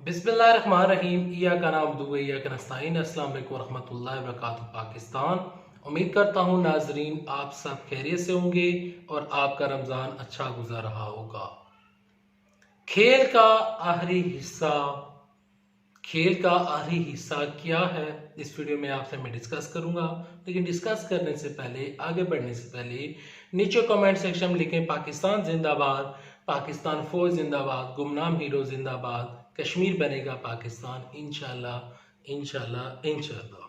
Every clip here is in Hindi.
बिस्मिल्लाहिर्रहमानिर्रहीम। इय्याका नअबुदु व इय्याका नस्तईन। अस्सलाम वालेकुम रहमतुल्लाहि व बरकातुहू। पाकिस्तान, उम्मीद करता हूँ नाजरीन आप सब खैरियत से होंगे और आपका रमज़ान अच्छा गुजर रहा होगा। खेल का आखिरी हिस्सा क्या है, इस वीडियो में आपसे मैं डिस्कस करूंगा। लेकिन डिस्कस करने से पहले, आगे बढ़ने से पहले नीचे कमेंट सेक्शन में लिखें पाकिस्तान जिंदाबाद, पाकिस्तान फौज जिंदाबाद, गुमनाम हीरो जिंदाबाद, कश्मीर बनेगा पाकिस्तान इंशाल्लाह इंशाल्लाह इंशाल्लाह।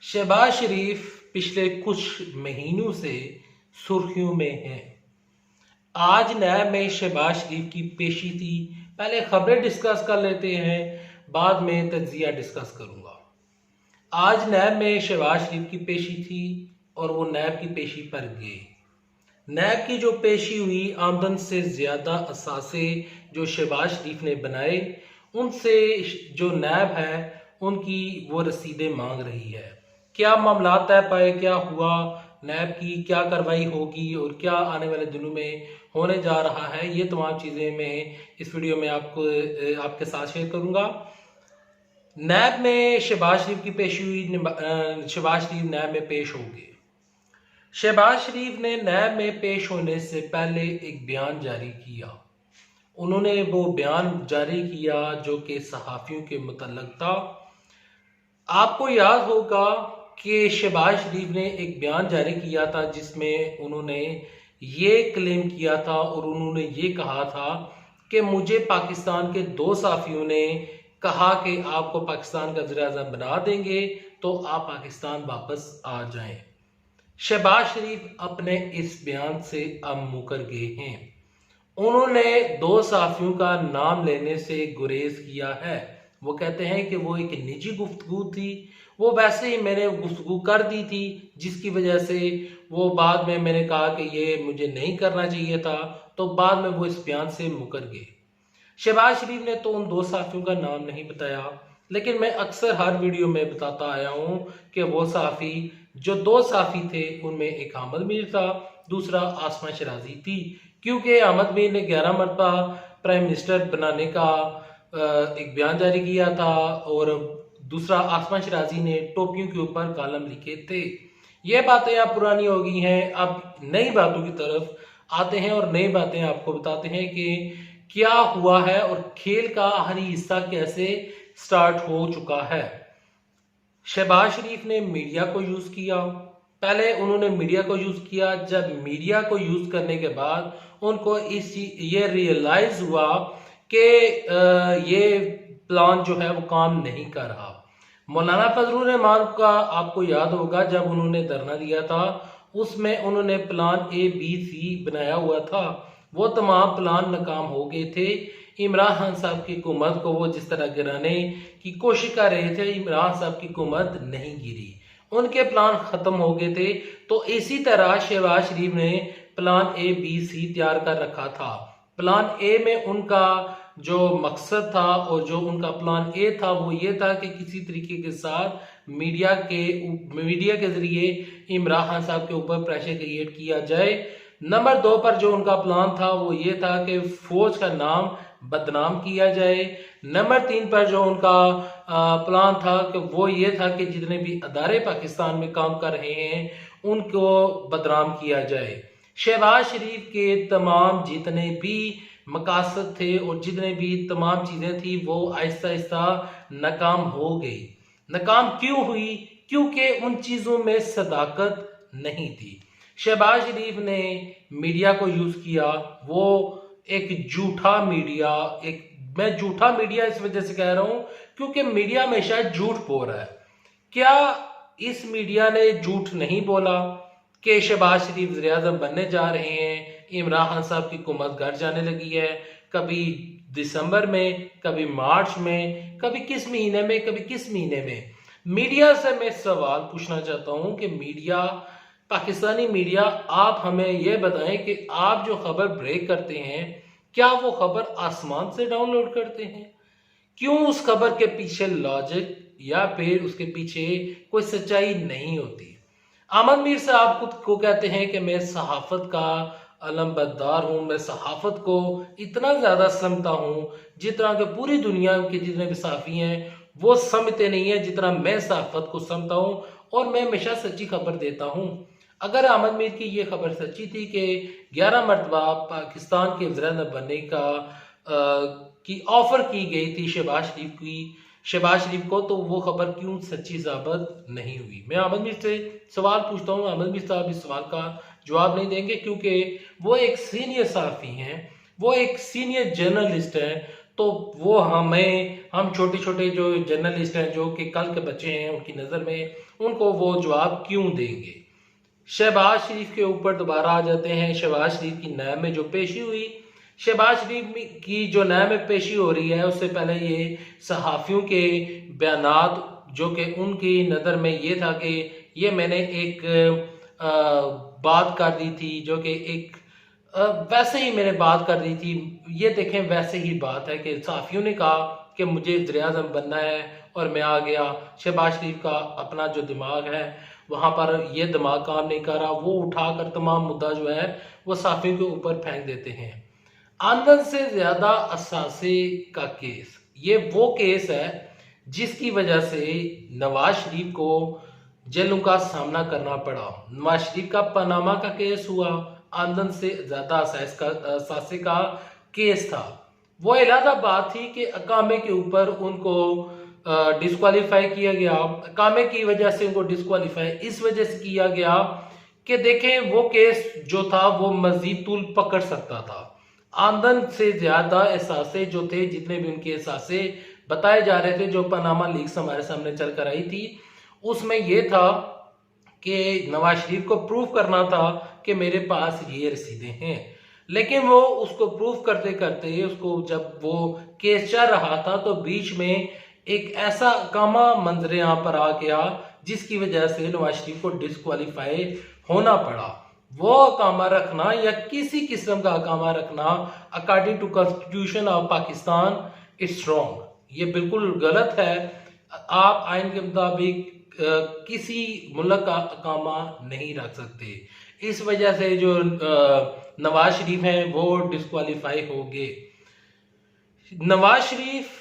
शहबाज शरीफ पिछले कुछ महीनों से सुर्खियों में हैं। आज नैब में शहबाज शरीफ की पेशी थी। पहले खबरें डिस्कस कर लेते हैं, बाद में तज्जिया डिस्कस करूंगा। आज नैब में शहबाज शरीफ की पेशी थी और वो नैब की पेशी पर गए। नैब की जो पेशी हुई, आमदन से ज्यादा असासे जो शहबाज शरीफ ने बनाए, उनसे जो नैब है उनकी वो रसीदें मांग रही है। क्या मामला तय पाए, क्या हुआ, नैब की क्या कार्रवाई होगी और क्या आने वाले दिनों में होने जा रहा है, ये तमाम चीज़ें मैं इस वीडियो में आपके साथ शेयर करूंगा। नैब में शहबाज शरीफ की पेशी हुई, शहबाज शरीफ नैब में पेश हो गए। शहबाज शरीफ ने नैब में पेश होने से पहले एक बयान जारी किया। उन्होंने वो बयान जारी किया जो कि सहाफ़ियों के मुतल्लिक़ था। आपको याद होगा कि शहबाज शरीफ ने एक बयान जारी किया था जिसमें उन्होंने ये क्लेम किया था और उन्होंने ये कहा था कि मुझे पाकिस्तान के दो सहाफ़ियों ने कहा कि आपको पाकिस्तान का वज़ीर-ए-आज़म बना देंगे तो आप पाकिस्तान वापस आ जाएं। शहबाज शरीफ अपने इस बयान से अब मुकर गए हैं। उन्होंने दो सहाफ़ियों का नाम लेने से गुरेज किया है। वो कहते हैं कि वो एक निजी गुफ्तगू थी, वो वैसे ही मैंने गुफ्तगू कर दी थी जिसकी वजह से वो बाद में मैंने कहा कि ये मुझे नहीं करना चाहिए था, तो बाद में वो इस बयान से मुकर गए। शहबाज शरीफ ने तो उन दो सहाफ़ियों का नाम नहीं बताया, लेकिन मैं अक्सर हर वीडियो में बताता आया हूँ कि वो सहाफ़ी जो दो सहाफ़ी थे उनमें एक अहमद मीर था, दूसरा आसमा शराजी थी। क्योंकि अहमद मीर ने 11 मरतबा प्राइम मिनिस्टर बनाने का एक बयान जारी किया था और दूसरा आसमा शराजी ने टोपियों के ऊपर कॉलम लिखे थे। ये बातें अब पुरानी हो गई हैं, अब नई बातों की तरफ आते हैं और नई बातें आपको बताते हैं कि क्या हुआ है और खेल का आखिरी हिस्सा कैसे स्टार्ट हो चुका है। शहबाज शरीफ ने मीडिया को यूज किया। पहले उन्होंने मीडिया को यूज किया, जब मीडिया को यूज करने के बाद उनको ये रियलाइज हुआ कि ये प्लान जो है वो काम नहीं कर रहा। मौलाना फजलुर रहमान का आपको याद होगा, जब उन्होंने धरना दिया था उसमें उन्होंने प्लान ABC बनाया हुआ था। वो तमाम प्लान नाकाम हो गए थे। इमरान खान साहब की हुकूमत को वो जिस तरह गिराने की कोशिश कर रहे थे, इमरान साहब की हुकूमत नहीं गिरी, उनके प्लान खत्म हो गए थे। तो इसी तरह शहबाज शरीफ ने प्लान ABC तैयार कर रखा था। प्लान ए में उनका जो मकसद था और जो उनका प्लान ए था वो ये था कि किसी तरीके के साथ मीडिया के जरिए इमरान खान साहब के ऊपर प्रेशर क्रिएट किया जाए। नंबर 2 पर जो उनका प्लान था वो ये था कि फौज का नाम बदनाम किया जाए। नंबर 3 पर जो उनका प्लान था कि वो ये था कि जितने भी अदारे पाकिस्तान में काम कर रहे हैं उनको बदनाम किया जाए। शहबाज शरीफ के तमाम जितने भी मकासद थे और जितने भी तमाम चीजें थी वो आहिस्ता आहिस्ता नाकाम हो गई। नाकाम क्यों हुई? क्योंकि उन चीजों में सदाकत नहीं थी। शहबाज शरीफ ने मीडिया को यूज किया, वो एक झूठा मीडिया, मैं झूठा मीडिया इस वजह से कह रहा हूं क्योंकि मीडिया हमेशा झूठ बोल रहा है। क्या इस मीडिया ने झूठ नहीं बोला कि शहबाज शरीफ वज़ीर-ए-आज़म बनने जा रहे हैं, इमरान खान साहब की हुकूमत घर जाने लगी है, कभी दिसंबर में, कभी मार्च में, कभी किस महीने में, कभी किस महीने में। मीडिया से मैं सवाल पूछना चाहता हूं कि मीडिया, पाकिस्तानी मीडिया, आप हमें यह बताएं कि आप जो खबर ब्रेक करते हैं क्या वो खबर आसमान से डाउनलोड करते हैं? क्यों उस खबर के पीछे लॉजिक या फिर उसके पीछे कोई सच्चाई नहीं होती? अहमद मीर साहब खुद को कहते हैं कि मैं सहाफत का अलमबरदार हूं, मैं सहाफत को इतना ज्यादा समझता हूं जितना कि पूरी दुनिया के जितने भी सहाफ़ी हैं वो समझते नहीं है जितना मैं सहाफ़त को समझता हूँ, और मैं हमेशा सच्ची खबर देता हूँ। अगर अहमद मीर की ये खबर सच्ची थी कि 11 मरतबा पाकिस्तान के वज़ीर-ए-आज़म बनने की ऑफ़र की गई थी शहबाज शरीफ को, तो वो खबर क्यों सच्ची साबित नहीं हुई? मैं अहमद मीर से सवाल पूछता हूँ, अहमद मीर साहब इस सवाल का जवाब नहीं देंगे क्योंकि वो एक सीनियर सहाफ़ी हैं, वो एक सीनियर जर्नलिस्ट हैं, तो वो हम छोटे-छोटे जो जर्नलिस्ट हैं, जो कि कल के बच्चे हैं, उनकी नज़र में उनको वो जवाब क्यों देंगे? शहबाज शरीफ के ऊपर दोबारा आ जाते हैं। शहबाज शरीफ की नायब में जो पेशी हुई, शहबाज शरीफ की जो नायब में पेशी हो रही है, उससे पहले ये सहाफ़ियों के बयानात जो कि उनकी नज़र में ये था कि ये मैंने एक बात कर दी थी जो कि एक वैसे ही मैंने बात कर दी थी। ये देखें वैसे ही बात है कि सहाफ़ियों ने कहा कि मुझे वज़ीर-ए-आज़म बनना है और मैं आ गया। शहबाज शरीफ का अपना जो दिमाग है वहाँ पर ये दिमाग काम नहीं कर रहा, वो उठाकर तमाम मुद्दा जो है वो सहाफ़ियों के ऊपर फेंक देते हैं। आमदन से ज़्यादा असासे का केस, ये वो केस है जिसकी वजह से नवाज शरीफ को जेलों का सामना करना पड़ा। नवाज शरीफ का पनामा का केस हुआ, आमदन से ज़्यादा असासे का केस था। वो अलग बात थी कि अकामे के ऊपर उनको डिस्क्वालीफाई किया गया। अकामे की वजह से उनको डिस्क्वालीफाई इस वजह से किया गया कि देखें वो केस जो था वो मजीद तूल पकड़ सकता था। आमदन से ज्यादा एहसासे जो थे, जितने भी उनके एहसासे बताए जा रहे थे, जो पनामा लीक्स हमारे सामने चल कर आई थी, उसमें यह था कि नवाज शरीफ को प्रूफ करना था कि मेरे पास ये रसीदें हैं। लेकिन वो उसको प्रूफ करते करते उसको जब वो केस चल रहा था तो बीच में एक ऐसा अकामा मंजर यहाँ पर आ गया जिसकी वजह से नवाज शरीफ को डिस्क्वालीफाई होना पड़ा। वो अकामा रखना या किसी किस्म का अकामा रखना according to constitution of Pakistan is wrong, ये बिल्कुल गलत है। आप आइन के मुताबिक किसी मुल्क का अकामा नहीं रख सकते। इस वजह से जो नवाज शरीफ हैं वो डिस्क्वालीफाई हो गए। नवाज शरीफ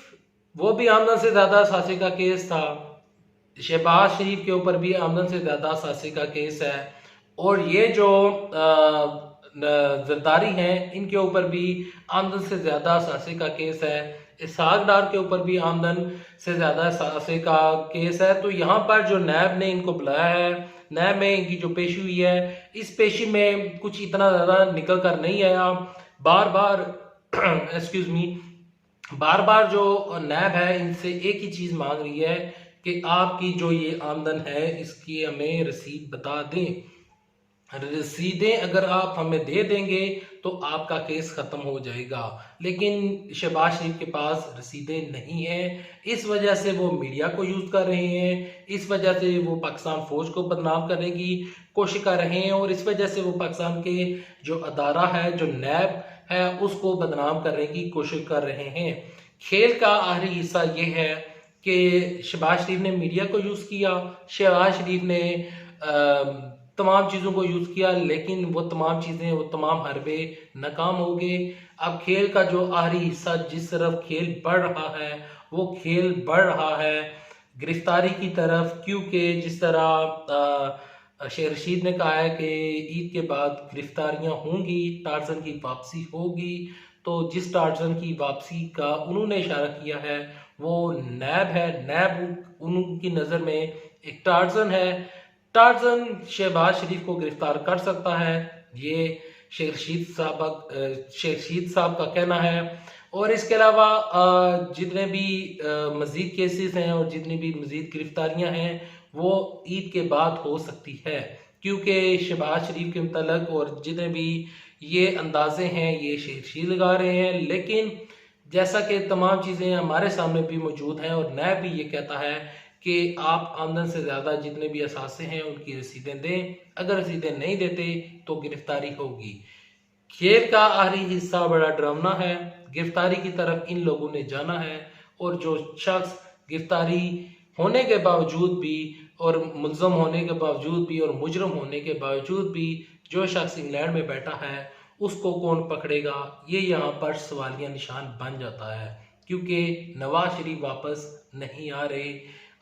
वो भी आमदन से ज्यादा असासे का केस था, शहबाज शरीफ के ऊपर भी आमदन से ज्यादा असासे का केस है, और ये जो जरदारी हैं इनके ऊपर भी आमदन से ज्यादा असासे का केस है। इसहाक डार के ऊपर भी आमदन से ज्यादा असासे का केस है। तो यहाँ पर जो नैब ने इनको बुलाया है, नैब में इनकी जो पेशी हुई है, इस पेशी में कुछ इतना ज्यादा निकल कर नहीं आया। बार बार एक्सक्यूज मी, बार बार जो नैब है इनसे एक ही चीज मांग रही है कि आपकी जो ये आमदन है इसकी हमें रसीद बता दें। रसीदें अगर आप हमें दे देंगे तो आपका केस खत्म हो जाएगा, लेकिन शहबाज शरीफ के पास रसीदें नहीं है। इस वजह से वो मीडिया को यूज कर रहे हैं, इस वजह से वो पाकिस्तान फौज को बदनाम करने की कोशिश कर रहे हैं, और इस वजह से वो पाकिस्तान के जो अदारा है, जो नैब है, उसको बदनाम करने की कोशिश कर रहे हैं। खेल का आखिरी हिस्सा ये है कि शहबाज शरीफ ने मीडिया को यूज किया, शहबाज शरीफ ने तमाम चीज़ों को यूज़ किया, लेकिन वो तमाम चीज़ें, वो तमाम हरबे नाकाम हो गए। अब खेल का जो आखिरी हिस्सा, जिस तरफ खेल बढ़ रहा है, वो खेल बढ़ रहा है गिरफ्तारी की तरफ, क्योंकि जिस तरह शेर रशीद ने कहा है कि ईद के बाद गिरफ्तारियां होंगी, टार्जन की वापसी होगी, तो जिस टार्जन की वापसी का उन्होंने इशारा किया है वो नैब है। नैब उनकी नज़र में एक टार्जन है। टार्जन शहबाज शरीफ को गिरफ्तार कर सकता है, ये शेख रशीद साहब का कहना है। और इसके अलावा जितने भी मजीद केसेस हैं और जितनी भी मजीद गिरफ्तारियां हैं वो ईद के बाद हो सकती है, क्योंकि शहबाज शरीफ के मुतल्लिक और जितने भी ये अंदाजे हैं ये शेख रशीद लगा रहे हैं। लेकिन जैसा कि तमाम चीज़ें हमारे सामने भी मौजूद हैं और नैब भी ये कहता है कि आप आमदन से ज़्यादा जितने भी असासे हैं उनकी रसीदें दें, अगर रसीदें नहीं देते तो गिरफ्तारी होगी। खेल का आखिरी हिस्सा बड़ा डरावना है, गिरफ्तारी की तरफ इन लोगों ने जाना है, और जो शख्स गिरफ्तारी होने के बावजूद भी और मुल्ज़म होने के बावजूद भी और मुजरम होने के बावजूद भी जो शख्स इंग्लैंड में बैठा है उसको कौन पकड़ेगा, ये यहाँ पर सवालिया निशान बन जाता है, क्योंकि नवाज शरीफ वापस नहीं आ रहे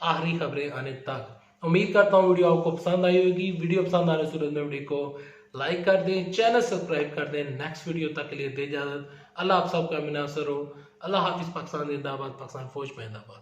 आखिरी खबरें आने तक। उम्मीद करता हूँ वीडियो आपको पसंद आई होगी। वीडियो पसंद आने सूरत में वीडियो को लाइक कर दें, चैनल सब्सक्राइब कर दें। नेक्स्ट वीडियो तक के लिए दे इजाजत। अल्लाह आप सबका मिनासर हो। अल्लाह हाफिज़। पाकिस्तान जिंदाबाद, पाकिस्तान फौज जिंदाबाद।